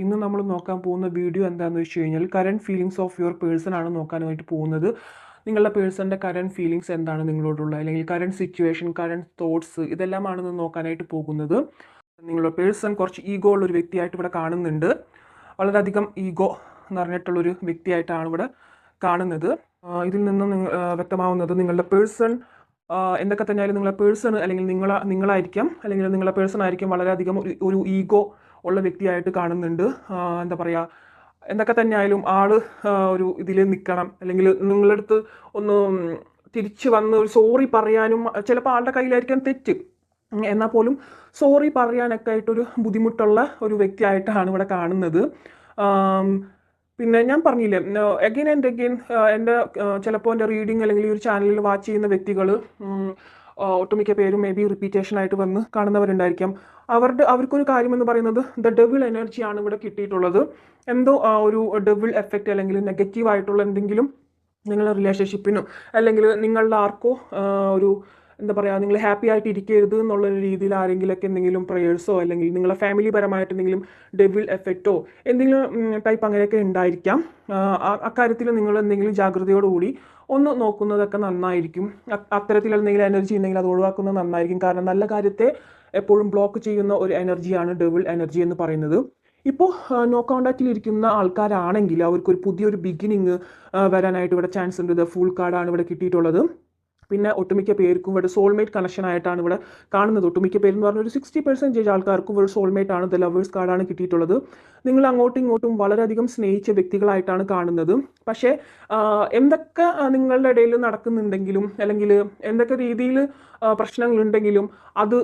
ഇന്ന് നമ്മൾ നോക്കാൻ പോകുന്ന വീഡിയോ എന്താണെന്ന് വെച്ച് കഴിഞ്ഞാൽ current feelings of your person ആണ് നോക്കാനായിട്ട് പോകുന്നത്. നിങ്ങളുടെ പേഴ്സണിൻ്റെ കറണ്ട് ഫീലിങ്സ് എന്താണ് നിങ്ങളോടുള്ള, അല്ലെങ്കിൽ കറണ്ട് സിറ്റുവേഷൻ, കറണ്ട് തോട്ട്സ്, ഇതെല്ലാമാണ് ഇന്ന് നോക്കാനായിട്ട് പോകുന്നത്. നിങ്ങളുടെ പേഴ്സൺ കുറച്ച് ഈഗോ ഉള്ളൊരു വ്യക്തിയായിട്ട് ഇവിടെ കാണുന്നുണ്ട്. വളരെയധികം ഈഗോ നിറഞ്ഞിട്ടുള്ളൊരു വ്യക്തിയായിട്ടാണ് ഇവിടെ കാണുന്നത്. ഇതിൽ നിന്ന് വ്യക്തമാവുന്നത് നിങ്ങളുടെ പേഴ്സൺ എന്തൊക്കെ തന്നെയായാലും നിങ്ങളുടെ പേഴ്സൺ അല്ലെങ്കിൽ നിങ്ങളായിരിക്കാം, അല്ലെങ്കിൽ നിങ്ങളുടെ പേഴ്സൺ ആയിരിക്കും വളരെയധികം ഒരു ഈഗോ ഉള്ള വ്യക്തിയായിട്ട് കാണുന്നുണ്ട്. എന്താ പറയുക, എന്തൊക്കെ തന്നെയായാലും ആൾ ഒരു ഇതിൽ നിൽക്കണം, അല്ലെങ്കിൽ നിങ്ങളുടെ അടുത്ത് ഒന്ന് തിരിച്ച് വന്ന് ഒരു സോറി പറയാനും, ചിലപ്പോൾ ആളുടെ കയ്യിലായിരിക്കാം തെറ്റ്, എന്നാൽ പോലും സോറി പറയാനൊക്കെ ആയിട്ടൊരു ബുദ്ധിമുട്ടുള്ള ഒരു വ്യക്തിയായിട്ടാണ് ഇവിടെ കാണുന്നത്. പിന്നെ ഞാൻ പറഞ്ഞില്ലേ, അഗെയിൻ ആൻഡ് അഗെയിൻ എൻ്റെ ചിലപ്പോൾ എൻ്റെ റീഡിങ് അല്ലെങ്കിൽ ഒരു ചാനലിൽ വാച്ച് ചെയ്യുന്ന വ്യക്തികൾ ഒട്ടുമിക്ക പേരും മേ ബി റിപ്പീറ്റേഷൻ ആയിട്ട് വന്ന് കാണുന്നവരുണ്ടായിരിക്കാം. അവർക്കൊരു കാര്യമെന്ന് പറയുന്നത് ദ ഡെവിൾ എനർജിയാണ് ഇവിടെ കിട്ടിയിട്ടുള്ളത്. എന്തോ ഒരു ഡെവിൾ എഫക്റ്റ് അല്ലെങ്കിൽ നെഗറ്റീവായിട്ടുള്ള എന്തെങ്കിലും നിങ്ങളുടെ റിലേഷൻഷിപ്പിനും അല്ലെങ്കിൽ നിങ്ങളുടെ ആർക്കോ ഒരു എന്താ പറയുക, നിങ്ങൾ ഹാപ്പി ആയിട്ട് ഇരിക്കരുത് എന്നുള്ള രീതിയിൽ ആരെങ്കിലൊക്കെ എന്തെങ്കിലും പ്രേയേഴ്സോ അല്ലെങ്കിൽ നിങ്ങളെ ഫാമിലി പരമായിട്ട് എന്തെങ്കിലും ഡെവിൾ എഫക്റ്റോ എന്തെങ്കിലും ടൈപ്പ് അങ്ങനെയൊക്കെ ഉണ്ടായിരിക്കാം. അക്കാര്യത്തിൽ നിങ്ങൾ എന്തെങ്കിലും ജാഗ്രതയോടുകൂടി ഒന്ന് നോക്കുന്നതൊക്കെ നന്നായിരിക്കും. അത്തരത്തിൽ എന്തെങ്കിലും എനർജി ഉണ്ടെങ്കിൽ അത് ഒഴിവാക്കുന്നത് നന്നായിരിക്കും. കാരണം നല്ല കാര്യത്തെ എപ്പോഴും ബ്ലോക്ക് ചെയ്യുന്ന ഒരു എനർജിയാണ് ഡെവിൾ എനർജി എന്ന് പറയുന്നത്. ഇപ്പോൾ നോ കോണ്ടാക്റ്റിലിരിക്കുന്ന ആൾക്കാരാണെങ്കിൽ അവർക്കൊരു പുതിയൊരു ബിഗിനിങ് വരാനായിട്ട് ഇവിടെ ചാൻസ് ഉണ്ട്. ഫുൾ കാർഡാണ് ഇവിടെ കിട്ടിയിട്ടുള്ളത്. പിന്നെ ഒട്ടുമിക്ക പേർക്കും ഇവിടെ സോൾമേറ്റ് കണക്ഷൻ ആയിട്ടാണ് ഇവിടെ കാണുന്നത്. ഒട്ടുമിക്ക പേരെന്ന് പറഞ്ഞാൽ ഒരു 60% ആൾക്കാർക്കും ഇവിടെ സോൾമേറ്റ് ആണ്, ദ ലവേഴ്സ് കാർഡാണ് കിട്ടിയിട്ടുള്ളത്. നിങ്ങൾ അങ്ങോട്ടും ഇങ്ങോട്ടും വളരെയധികം സ്നേഹിച്ച വ്യക്തികളായിട്ടാണ് കാണുന്നത്. പക്ഷേ എന്തൊക്കെ നിങ്ങളുടെ ഇടയിൽ നടക്കുന്നുണ്ടെങ്കിലും അല്ലെങ്കിൽ എന്തൊക്കെ രീതിയിൽ പ്രശ്നങ്ങളുണ്ടെങ്കിലും അത്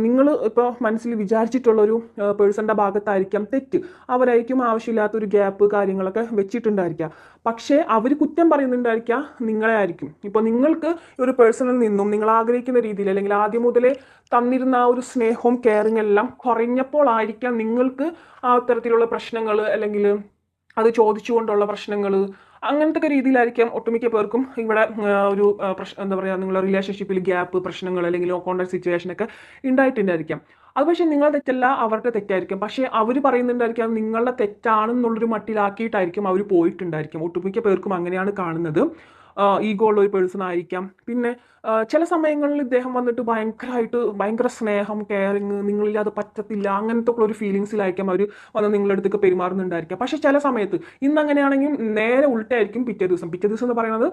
നിങ്ങൾ ഇപ്പോൾ മനസ്സിൽ വിചാരിച്ചിട്ടുള്ളൊരു പേഴ്സൻ്റെ ഭാഗത്തായിരിക്കാം തെറ്റ്. അവരായിരിക്കും ആവശ്യമില്ലാത്തൊരു ഗ്യാപ്പ് കാര്യങ്ങളൊക്കെ വെച്ചിട്ടുണ്ടായിരിക്കാം. പക്ഷേ അവർ കുറ്റം പറയുന്നുണ്ടായിരിക്കാം നിങ്ങളെ ആയിരിക്കും. ഇപ്പോൾ നിങ്ങൾക്ക് ഒരു പേഴ്സണിൽ നിന്നും നിങ്ങൾ ആഗ്രഹിക്കുന്ന രീതിയിൽ അല്ലെങ്കിൽ ആദ്യം മുതലേ തന്നിരുന്ന ആ ഒരു സ്നേഹവും കെയറിങ് എല്ലാം കുറഞ്ഞപ്പോൾ ആയിരിക്കാം നിങ്ങൾക്ക് ആ തരത്തിലുള്ള പ്രശ്നങ്ങൾ അല്ലെങ്കിൽ അത് ചോദിച്ചുകൊണ്ടുള്ള പ്രശ്നങ്ങൾ അങ്ങനത്തെ രീതിയിലായിരിക്കാം ഒട്ടുമിക്ക പേർക്കും ഇവിടെ ഒരു എന്താ പറയുക, നിങ്ങളുടെ റിലേഷൻഷിപ്പിൽ ഗ്യാപ്പ്, പ്രശ്നങ്ങൾ അല്ലെങ്കിൽ കോണ്ടാക്ട് സിറ്റുവേഷനൊക്കെ ഉണ്ടായിട്ടുണ്ടായിരിക്കാം. അത് പക്ഷേ നിങ്ങളുടെ തെറ്റല്ല, അവരുടെ തെറ്റായിരിക്കും. പക്ഷേ അവർ പറയുന്നുണ്ടായിരിക്കാം നിങ്ങളുടെ തെറ്റാണെന്നുള്ളൊരു മട്ടിലാക്കിയിട്ടായിരിക്കും അവർ പോയിട്ടുണ്ടായിരിക്കും. ഒട്ടുമിക്ക പേർക്കും അങ്ങനെയാണ് കാണുന്നത്. ഈഗോ ഉള്ള ഒരു പേഴ്സൺ ആയിരിക്കാം. പിന്നെ ചില സമയങ്ങളിൽ ഇദ്ദേഹം വന്നിട്ട് ഭയങ്കര സ്നേഹം, കെയറിങ്, നിങ്ങളില്ലാതെ പറ്റത്തില്ല അങ്ങനത്തെ ഉള്ള ഒരു ഫീലിങ്സിലായിരിക്കാം അവർ വന്ന് നിങ്ങളുടെ അടുത്തൊക്കെ പെരുമാറുന്നുണ്ടായിരിക്കാം. പക്ഷേ ചില സമയത്ത് ഇന്ന് അങ്ങനെയാണെങ്കിൽ നേരെ ഉൾട്ടായിരിക്കും പിറ്റേ ദിവസം എന്ന് പറയുന്നത്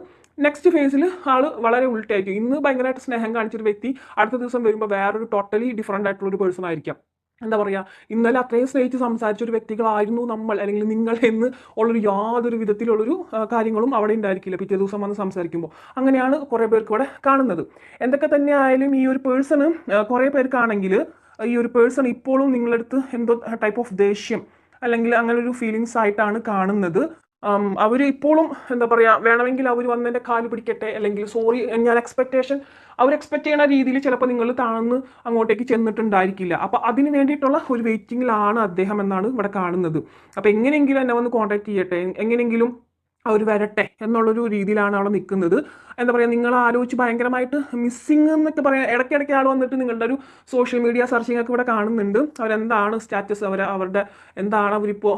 നെക്സ്റ്റ് ഫേസിൽ ആൾ വളരെ ഉൾട്ടായിരിക്കും. ഇന്ന് ഭയങ്കരമായിട്ട് സ്നേഹം കാണിച്ചൊരു വ്യക്തി അടുത്ത ദിവസം വരുമ്പോൾ വേറൊരു ടോട്ടലി ഡിഫറൻ്റ് ആയിട്ടുള്ള ഒരു പേഴ്സൺ ആയിരിക്കാം. എന്താ പറയുക, ഇന്നലെ അത്രയും സ്നേഹിച്ച് സംസാരിച്ച ഒരു വ്യക്തികളായിരുന്നു നമ്മൾ അല്ലെങ്കിൽ നിങ്ങൾ എന്ന് ഉള്ളൊരു യാതൊരു വിധത്തിലുള്ളൊരു കാര്യങ്ങളും അവിടെ ഉണ്ടായിരിക്കില്ല പിറ്റേ ദിവസം വന്ന് സംസാരിക്കുമ്പോൾ. അങ്ങനെയാണ് കുറേ പേർക്ക് ഇവിടെ കാണുന്നത്. എന്തൊക്കെ തന്നെ ആയാലും ഈ ഒരു പേഴ്സണ് കുറേ പേർക്കാണെങ്കിൽ ഈ ഒരു പേഴ്സൺ ഇപ്പോഴും നിങ്ങളടുത്ത് എന്തോ ടൈപ്പ് ഓഫ് ദേഷ്യം അല്ലെങ്കിൽ അങ്ങനെ ഒരു ഫീലിങ്സ് ആയിട്ടാണ് കാണുന്നത്. അവർ ഇപ്പോഴും എന്താ പറയുക, വേണമെങ്കിൽ അവർ വന്നതിൻ്റെ കാല് പിടിക്കട്ടെ അല്ലെങ്കിൽ സോറി ഞാൻ അവർ എക്സ്പെക്ട് ചെയ്യുന്ന രീതിയിൽ ചിലപ്പോൾ നിങ്ങൾ താഴ്ന്ന് അങ്ങോട്ടേക്ക് ചെന്നിട്ടുണ്ടായിരിക്കില്ല. അപ്പോൾ അതിന് വേണ്ടിയിട്ടുള്ള ഒരു വെയിറ്റിങ്ങിലാണ് അദ്ദേഹം എന്നാണ് ഇവിടെ കാണുന്നത്. അപ്പോൾ എങ്ങനെയെങ്കിലും എന്നെ വന്ന് കോൺടാക്ട് ചെയ്യട്ടെ, എങ്ങനെയെങ്കിലും അവർ വരട്ടെ എന്നുള്ളൊരു രീതിയിലാണ് അവിടെ നിൽക്കുന്നത്. എന്താ പറയുക, നിങ്ങൾ ആലോചിച്ച് ഭയങ്കരമായിട്ട് മിസ്സിങ് എന്നൊക്കെ പറയാം. ഇടയ്ക്കിടയ്ക്ക് ആൾ വന്നിട്ട് നിങ്ങളുടെ ഒരു സോഷ്യൽ മീഡിയ സെർച്ചിങ് ഒക്കെ ഇവിടെ കാണുന്നുണ്ട്. അവരെന്താണ് സ്റ്റാറ്റസ്, അവരുടെ എന്താണ് അവരിപ്പോൾ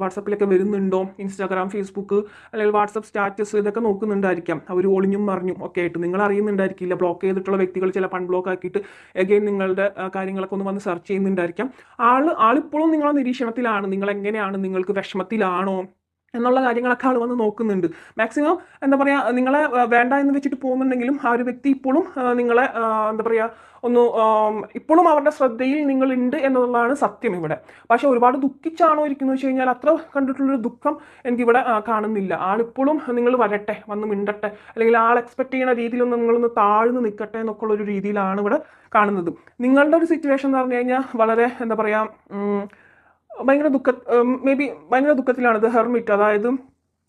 വാട്സപ്പിലൊക്കെ വരുന്നുണ്ടോ, ഇൻസ്റ്റാഗ്രാം, ഫേസ്ബുക്ക് അല്ലെങ്കിൽ വാട്സപ്പ് സ്റ്റാറ്റസ് ഇതൊക്കെ നോക്കുന്നുണ്ടായിരിക്കാം. അവർ ഒളിഞ്ഞും മറിഞ്ഞും ഒക്കെ ആയിട്ട് നിങ്ങൾ അറിയുന്നുണ്ടായിരിക്കില്ല. ബ്ലോക്ക് ചെയ്തിട്ടുള്ള വ്യക്തികൾ ചില അൺബ്ലോക്ക് ആക്കിയിട്ട് എഗെയിൻ നിങ്ങളുടെ കാര്യങ്ങളൊക്കെ ഒന്ന് വന്ന് സെർച്ച് ചെയ്യുന്നുണ്ടായിരിക്കാം. ആളിപ്പോഴും നിങ്ങളെ നിരീക്ഷണത്തിലാണ്. നിങ്ങൾ എങ്ങനെയാണ്, നിങ്ങൾക്ക് വിഷമത്തിലാണോ എന്നുള്ള കാര്യങ്ങളൊക്കെ ആൾ വന്ന് നോക്കുന്നുണ്ട്. മാക്സിമം എന്താ പറയുക, നിങ്ങളെ വേണ്ട എന്ന് വെച്ചിട്ട് പോകുന്നുണ്ടെങ്കിലും ആ ഒരു വ്യക്തി ഇപ്പോഴും നിങ്ങളെ എന്താ പറയുക ഒന്ന് ഇപ്പോഴും അവരുടെ ശ്രദ്ധയിൽ നിങ്ങളുണ്ട് എന്നുള്ളതാണ് സത്യം ഇവിടെ. പക്ഷെ ഒരുപാട് ദുഃഖിച്ചാണോ ഇരിക്കുന്നത് വെച്ച് കഴിഞ്ഞാൽ അത്ര കണ്ടിട്ടുള്ളൊരു ദുഃഖം എനിക്കിവിടെ കാണുന്നില്ല. ആളിപ്പോഴും നിങ്ങൾ വരട്ടെ, വന്ന് മിണ്ടട്ടെ, അല്ലെങ്കിൽ ആൾ എക്സ്പെക്ട് ചെയ്യുന്ന രീതിയിലൊന്ന് നിങ്ങളൊന്ന് താഴ്ന്ന് നിൽക്കട്ടെ എന്നൊക്കെ ഉള്ളൊരു രീതിയിലാണ് ഇവിടെ കാണുന്നത്. നിങ്ങളുടെ ഒരു സിറ്റുവേഷൻ എന്ന് പറഞ്ഞു കഴിഞ്ഞാൽ വളരെ എന്താ പറയുക, മേ ബി ഭയങ്കര ദുഃഖത്തിലാണ്. ദ ഹെർമിറ്റ്, അതായത്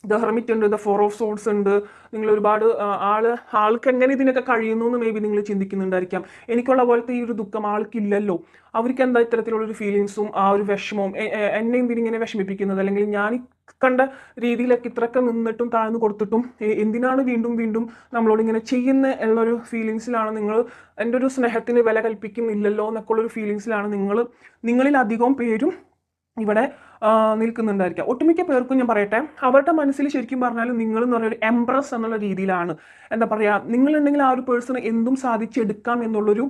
ദ ഹെർമിറ്റ് ഉണ്ട്, ദ 4 ഓഫ് സോർഡ്സ് ഉണ്ട്. നിങ്ങൾ ഒരുപാട് ആൾക്ക് എങ്ങനെ ഇതിനൊക്കെ കഴിയുന്നു എന്ന് മേ ബി നിങ്ങൾ ചിന്തിക്കുന്നുണ്ടായിരിക്കാം. എനിക്കുള്ള പോലത്തെ ഈ ഒരു ദുഃഖം ആൾക്കില്ലല്ലോ, അവർക്ക് എന്താ ഇത്തരത്തിലുള്ളൊരു ഫീലിങ്സും ആ ഒരു വിഷമവും, എന്നെ എന്തിനിങ്ങനെ വിഷമിപ്പിക്കുന്നത്, അല്ലെങ്കിൽ ഞാൻ കണ്ട രീതിയിലൊക്കെ ഇത്രയൊക്കെ നിന്നിട്ടും താഴ്ന്നു കൊടുത്തിട്ടും എന്തിനാണ് വീണ്ടും വീണ്ടും നമ്മളോട് ഇങ്ങനെ ചെയ്യുന്ന ഉള്ളൊരു ഫീലിങ്സിലാണ് നിങ്ങൾ. എൻ്റെ ഒരു സ്നേഹത്തിന് വില കൽപ്പിക്കുന്നില്ലല്ലോ എന്നൊക്കെ ഉള്ളൊരു ഫീലിങ്സിലാണ് നിങ്ങളിൽ അധികവും പേരും ഇവിടെ നിൽക്കുന്നുണ്ടായിരിക്കാം. ഒട്ടുമിക്ക പേർക്കും ഞാൻ പറയട്ടെ, അവരുടെ മനസ്സിൽ ശരിക്കും പറഞ്ഞാൽ നിങ്ങൾ എന്ന് പറയുന്ന ഒരു എംപ്രസ് എന്നുള്ള രീതിയിലാണ്. എന്താ പറയുക, നിങ്ങളുണ്ടെങ്കിൽ ആ ഒരു പേഴ്സണ് എന്തും സാധിച്ചെടുക്കാം എന്നുള്ളൊരു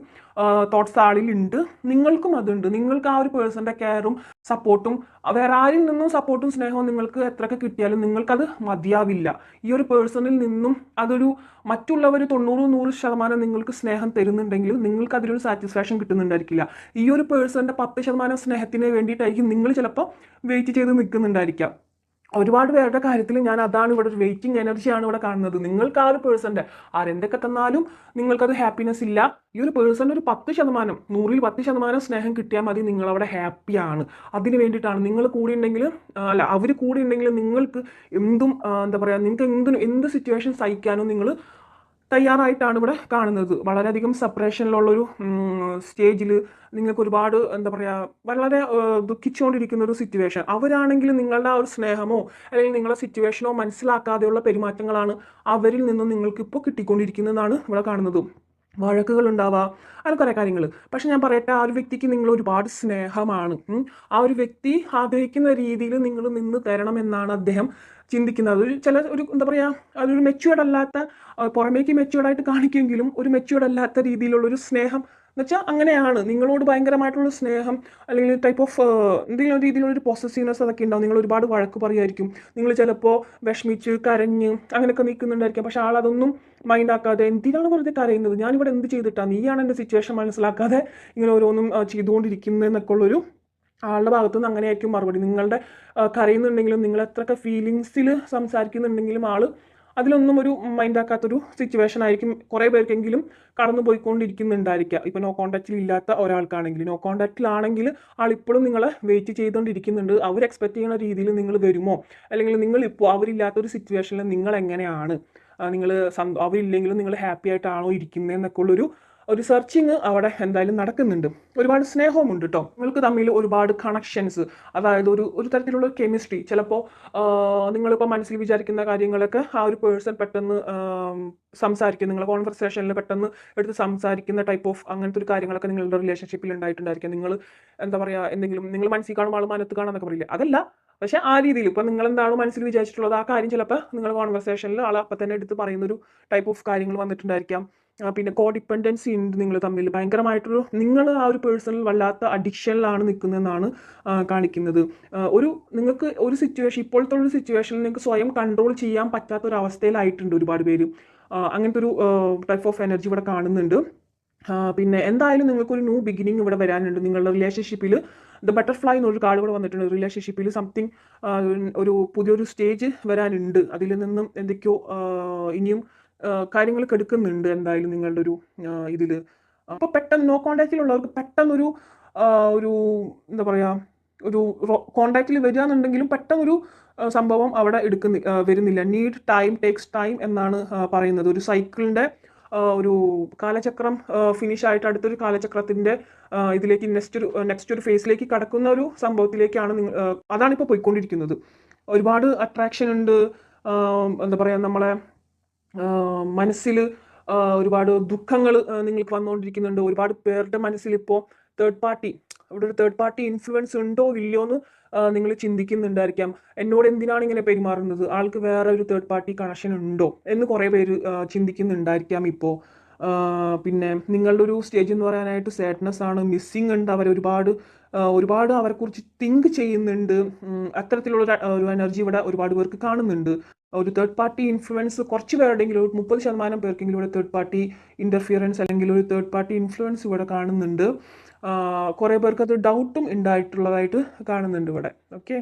തോട്ട്സ് ആളിലുണ്ട്. നിങ്ങൾക്കും അതുണ്ട്. നിങ്ങൾക്ക് ആ ഒരു പേഴ്സൻ്റെ കെയറും സപ്പോർട്ടും വേറെ ആരിൽ നിന്നും സപ്പോർട്ടും സ്നേഹവും നിങ്ങൾക്ക് എത്രയൊക്കെ കിട്ടിയാലും നിങ്ങൾക്കത് മതിയാവില്ല. ഈ ഒരു പേഴ്സണിൽ നിന്നും അതൊരു മറ്റുള്ളവർ 90-100% നിങ്ങൾക്ക് സ്നേഹം തരുന്നുണ്ടെങ്കിലും നിങ്ങൾക്ക് അതിലൊരു സാറ്റിസ്ഫാക്ഷൻ കിട്ടുന്നുണ്ടായിരിക്കില്ല. ഈ ഒരു പേഴ്സൻ്റെ 10% സ്നേഹത്തിന് വേണ്ടിയിട്ടായിരിക്കും നിങ്ങൾ ചിലപ്പോൾ വെയിറ്റ് ചെയ്ത് നിൽക്കുന്നുണ്ടായിരിക്കാം. ഒരുപാട് പേരുടെ കാര്യത്തിൽ ഞാൻ അതാണ് ഇവിടെ ഒരു വെയിറ്റിംഗ് എനർജിയാണ് ഇവിടെ കാണുന്നത്. നിങ്ങൾക്ക് ആ ഒരു പേഴ്സൻ്റെ ആരെന്തൊക്കെ തന്നാലും നിങ്ങൾക്കത് ഹാപ്പിനെസ് ഇല്ല. ഈ ഒരു പേഴ്സൻ്റെ ഒരു 10%, 100-10% സ്നേഹം കിട്ടിയാൽ മതി, നിങ്ങളവിടെ ഹാപ്പിയാണ്. അതിന് വേണ്ടിയിട്ടാണ് നിങ്ങൾ കൂടി ഉണ്ടെങ്കിൽ, അല്ല അവർ കൂടി ഉണ്ടെങ്കിൽ നിങ്ങൾക്ക് എന്തും എന്താ പറയുക, നിങ്ങൾക്ക് എന്ത് സിറ്റുവേഷൻ സഹിക്കാനും നിങ്ങൾ തയ്യാറായിട്ടാണ് ഇവിടെ കാണുന്നത്. വളരെയധികം സെപ്പറേഷനിലുള്ളൊരു സ്റ്റേജിൽ നിങ്ങൾക്ക് ഒരുപാട് എന്താ പറയുക, വളരെ ദുഃഖിച്ചുകൊണ്ടിരിക്കുന്ന ഒരു സിറ്റുവേഷൻ. അവരാണെങ്കിൽ നിങ്ങളുടെ ആ ഒരു സ്നേഹമോ അല്ലെങ്കിൽ നിങ്ങളുടെ സിറ്റുവേഷനോ മനസ്സിലാക്കാതെയുള്ള പെരുമാറ്റങ്ങളാണ് അവരിൽ നിന്നും നിങ്ങൾക്ക് ഇപ്പോൾ കിട്ടിക്കൊണ്ടിരിക്കുന്നതെന്നാണ് ഇവിടെ കാണുന്നത്. വഴക്കുകൾ ഉണ്ടാവാം, അങ്ങനെ കുറേ കാര്യങ്ങൾ. പക്ഷെ ഞാൻ പറയട്ടെ, ആ ഒരു വ്യക്തിക്ക് നിങ്ങൾ ഒരുപാട് സ്നേഹമാണ്. ആ ഒരു വ്യക്തി ആഗ്രഹിക്കുന്ന രീതിയിൽ നിങ്ങൾ നിന്ന് തരണമെന്നാണ് അദ്ദേഹം ചിന്തിക്കുന്നത്. ഒരു എന്താ പറയുക, അതൊരു മെച്യൂർഡ് അല്ലാത്ത, പുറമേക്ക് മെച്യൂർഡായിട്ട് കാണിക്കുമെങ്കിലും ഒരു മെച്യൂർഡ് അല്ലാത്ത രീതിയിലുള്ളൊരു സ്നേഹം എന്ന് വെച്ചാൽ അങ്ങനെയാണ്. നിങ്ങളോട് ഭയങ്കരമായിട്ടുള്ള സ്നേഹം അല്ലെങ്കിൽ ടൈപ്പ് ഓഫ് എന്തെങ്കിലും രീതിയിലുള്ളൊരു പോസസീവ്നെസ് അതൊക്കെ ഉണ്ടാവും. നിങ്ങൾ ഒരുപാട് വഴക്ക് പറയുമായിരിക്കും. നിങ്ങൾ ചിലപ്പോൾ വിഷമിച്ച് കരഞ്ഞ് അങ്ങനെയൊക്കെ നിൽക്കുന്നുണ്ടായിരിക്കും. പക്ഷെ ആളതൊന്നും മൈൻഡ് ആക്കാതെ, എന്തിനാണ് വെറുതെ കരയുന്നത്, ഞാനിവിടെ എന്ത് ചെയ്തിട്ടാണ്, നീയാണ് എൻ്റെ സിറ്റുവേഷൻ മനസ്സിലാക്കാതെ ഇങ്ങനെ ഓരോന്നും ചെയ്തുകൊണ്ടിരിക്കുന്നതെന്നൊക്കെ ഉള്ളൊരു ആളുടെ ഭാഗത്തു നിന്ന് അങ്ങനെയായിരിക്കും മറുപടി. നിങ്ങളുടെ കരയുന്നുണ്ടെങ്കിലും നിങ്ങൾ എത്രയൊക്കെ ഫീലിങ്സിൽ സംസാരിക്കുന്നുണ്ടെങ്കിലും ആൾ അതിലൊന്നും ഒരു മൈൻഡാക്കാത്തൊരു സിറ്റുവേഷൻ ആയിരിക്കും കുറേ പേർക്കെങ്കിലും കടന്നു പോയിക്കൊണ്ടിരിക്കുന്നുണ്ടായിരിക്കുക. ഇപ്പോൾ നോ കോൺടാക്റ്റിൽ ഇല്ലാത്ത ഒരാൾക്കാണെങ്കിൽ, നോ കോൺടാക്റ്റിലാണെങ്കിൽ ആളിപ്പോഴും നിങ്ങളെ വെയിറ്റ് ചെയ്തുകൊണ്ടിരിക്കുന്നുണ്ട്. അവർ എക്സ്പെക്ട് ചെയ്യുന്ന രീതിയിൽ നിങ്ങൾ വരുമോ, അല്ലെങ്കിൽ നിങ്ങളിപ്പോൾ അവരില്ലാത്തൊരു സിറ്റുവേഷനിൽ നിങ്ങൾ എങ്ങനെയാണ്, നിങ്ങൾ അവരില്ലെങ്കിലും നിങ്ങൾ ഹാപ്പി ആയിട്ടാണോ ഇരിക്കുന്നതെന്നൊക്കെ ഉള്ളൊരു സെർച്ചിങ് അവിടെ എന്തായാലും നടക്കുന്നുണ്ട്. ഒരുപാട് സ്നേഹവുമുണ്ട് കേട്ടോ. നിങ്ങൾക്ക് തമ്മിൽ ഒരുപാട് കണക്ഷൻസ്, അതായത് ഒരു തരത്തിലുള്ള കെമിസ്ട്രി. ചിലപ്പോൾ നിങ്ങളിപ്പോൾ മനസ്സിൽ വിചാരിക്കുന്ന കാര്യങ്ങളൊക്കെ ആ ഒരു പേഴ്സൺ പെട്ടെന്ന് സംസാരിക്കും, നിങ്ങൾ കോൺവെർസേഷനിൽ പെട്ടെന്ന് എടുത്ത് സംസാരിക്കുന്ന ടൈപ്പ് ഓഫ് അങ്ങനത്തെ ഒരു കാര്യങ്ങളൊക്കെ നിങ്ങളുടെ റിലേഷൻഷിപ്പിൽ ഉണ്ടായിട്ടുണ്ടായിരിക്കും. നിങ്ങൾ എന്താ പറയുക, എന്തെങ്കിലും നിങ്ങൾ മനസ്സിൽ കാണും ആൾ മനത്ത് കാണാന്നൊക്കെ പറയില്ലേ, അതല്ല. പക്ഷെ ആ രീതിയിൽ ഇപ്പോൾ നിങ്ങൾ എന്താണ് മനസ്സിൽ വിചാരിച്ചിട്ടുള്ളത് ആ കാര്യം ചിലപ്പോൾ നിങ്ങൾ കോൺവെർസേഷനിൽ ആൾ അപ്പം തന്നെ എടുത്ത് പറയുന്നൊരു ടൈപ്പ് ഓഫ് കാര്യങ്ങൾ വന്നിട്ടുണ്ടായിരിക്കാം. പിന്നെ കോ ഡിപ്പെൻഡൻസി ഉണ്ട് നിങ്ങൾ തമ്മിൽ. ഭയങ്കരമായിട്ടൊരു നിങ്ങൾ ആ ഒരു പേഴ്സണൽ വല്ലാത്ത അഡിക്ഷനിലാണ് നിൽക്കുന്നതെന്നാണ് കാണിക്കുന്നത്. നിങ്ങൾക്ക് ഒരു സിറ്റുവേഷൻ, ഇപ്പോഴത്തെ ഒരു സിറ്റുവേഷനിൽ നിങ്ങൾക്ക് സ്വയം കൺട്രോൾ ചെയ്യാൻ പറ്റാത്തൊരവസ്ഥയിലായിട്ടുണ്ട് ഒരുപാട് പേര്. അങ്ങനത്തെ ഒരു ടൈപ്പ് ഓഫ് എനർജി ഇവിടെ കാണുന്നുണ്ട്. പിന്നെ എന്തായാലും നിങ്ങൾക്കൊരു ന്യൂ ബിഗിനിങ് ഇവിടെ വരാനുണ്ട് നിങ്ങളുടെ റിലേഷൻഷിപ്പിൽ. ദ ബട്ടർഫ്ലൈ എന്നൊരു കാർഡ് ഇവിടെ വന്നിട്ടുണ്ട്. റിലേഷൻഷിപ്പിൽ സംതിങ് ഒരു പുതിയൊരു സ്റ്റേജ് വരാനുണ്ട്. അതിൽ നിന്നും എന്തൊക്കെയോ ഇനിയും കാര്യങ്ങൾ കെടുക്കുന്നുണ്ട് എന്തായാലും നിങ്ങളുടെ ഒരു ഇതിൽ. അപ്പോൾ പെട്ടെന്ന് നോ കോൺടാക്റ്റിലുള്ളവർക്ക് പെട്ടെന്നൊരു ഒരു എന്താ പറയുക, ഒരു കോൺടാക്റ്റിൽ വരിക എന്നുണ്ടെങ്കിലും പെട്ടെന്നൊരു സംഭവം അവിടെ വരുന്നില്ല. നീഡ് ടൈം, ടേക്സ് ടൈം എന്നാണ് പറയുന്നത്. ഒരു സൈക്കിളിൻ്റെ ഒരു കാലചക്രം ഫിനിഷ് ആയിട്ട് അടുത്തൊരു കാലചക്രത്തിൻ്റെ ഇതിലേക്ക് നെക്സ്റ്റ് ഒരു ഫേസിലേക്ക് കടക്കുന്ന ഒരു സംഭവത്തിലേക്കാണ് അതാണിപ്പോൾ പോയിക്കൊണ്ടിരിക്കുന്നത്. ഒരുപാട് അട്രാക്ഷൻ ഉണ്ട്. എന്താ പറയുക, നമ്മളെ മനസ്സിൽ ഒരുപാട് ദുഃഖങ്ങൾ നിങ്ങൾക്ക് വന്നുകൊണ്ടിരിക്കുന്നുണ്ട്. ഒരുപാട് പേരുടെ മനസ്സിലിപ്പോൾ ഇവിടെ ഒരു തേർഡ് പാർട്ടി ഇൻഫ്ലുവൻസ് ഉണ്ടോ ഇല്ലയോ എന്ന് നിങ്ങൾ ചിന്തിക്കുന്നുണ്ടായിരിക്കാം. എന്നോട് എന്തിനാണ് ഇങ്ങനെ പെരുമാറുന്നത്, ആൾക്ക് വേറെ ഒരു തേർഡ് പാർട്ടി കണക്ഷൻ ഉണ്ടോ എന്ന് കുറേ പേര് ചിന്തിക്കുന്നുണ്ടായിരിക്കാം ഇപ്പോൾ. പിന്നെ നിങ്ങളുടെ ഒരു സ്റ്റേജ് എന്ന് പറയാനായിട്ട് സാഡ്നെസ് ആണ്, മിസ്സിങ് ഉണ്ട്. ഒരുപാട് അവരെക്കുറിച്ച് തിങ്ക് ചെയ്യുന്നുണ്ട്. അത്തരത്തിലുള്ള ഒരു എനർജി ഇവിടെ ഒരുപാട് പേർക്ക് കാണുന്നുണ്ട്. ഒരു തേർഡ് പാർട്ടി ഇൻഫ്ലുവൻസ് കുറച്ച് പേരുടെയെങ്കിലും, ഒരു 30% പേർക്കെങ്കിലും ഇവിടെ തേർഡ് പാർട്ടി ഇൻ്റർഫിയറൻസ് അല്ലെങ്കിൽ ഒരു തേർഡ് പാർട്ടി ഇൻഫ്ലുവൻസ് ഇവിടെ കാണുന്നുണ്ട്. കുറേ പേർക്ക് അത് ഡൗട്ടും ഉണ്ടായിട്ടുള്ളതായിട്ട് കാണുന്നുണ്ട് ഇവിടെ. ഓക്കെ.